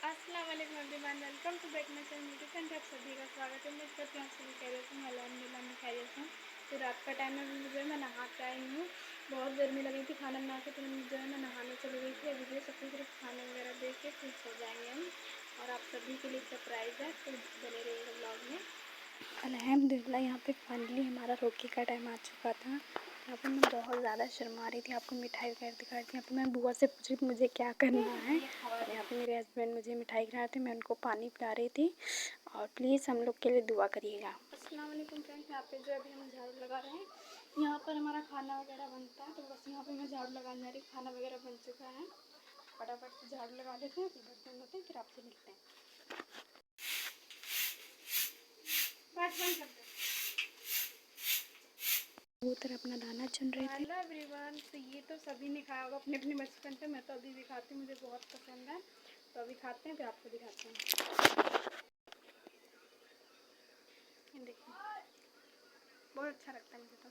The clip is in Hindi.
अस्सलाम वालेकुम everyone, welcome to back my channel nutrition. आप सभी का स्वागत है। उम्मीद करती हूँ आप सभी खैरियत से हैं। अल्हम्दुलिल्लाह मैं खैरियत हूँ। तो रात का टाइम है, मुझे मैं नहा के आई हूँ। बहुत गर्मी लगी थी खाना बना के, तो जो है मैं नहाने चली गई थी। अभी जो सबको सिर्फ खाना वगैरह दे के फिर सो जाएंगे हम। और आप सभी के लिए सरप्राइज़ है, तो बने रहिएगा ब्लॉग में। अल्हम्दुलिल्लाह यहाँ पे फाइनली हमारा रोके का टाइम आ चुका था। यहाँ पर मैं बहुत ज़्यादा शर्मा रही थी, आपको मिठाई वगैरह दिखा रही थी। यहाँ पे मैं बुआ से पूछ रही थी मुझे क्या करना है, और यहाँ पे मेरे हस्बैंड मुझे मिठाई खिला रहे थे, मैं उनको पानी पिला रही थी। और प्लीज़ हम लोग के लिए दुआ करिएगा। अस्सलाम वालेकुम फ्रेंड्स, यहाँ पे जो अभी हम झाड़ू लगा रहे हैं। यहाँ पर हमारा खाना वगैरह बनता है, तो बस यहाँ पर मैं झाड़ू लगाने जा रही। खाना वगैरह बन चुका है, फटाफट से झाड़ू लगा लेते हैं, फिर बर्तन धोते हैं, फिर आपसे मिलते हैं। बस बंद कर दो। कबूतर अपना दाना चुन रहे थे। हेलो एवरीवन, तो ये तो सभी ने खाया होगा अपने अपने बचपन पे। मैं तो अभी भी खाती हूँ, मुझे बहुत पसंद है। तो अभी खाते हैं, फिर आपको दिखाते हैं। ये देखिए, बहुत अच्छा लगता है मुझे तो।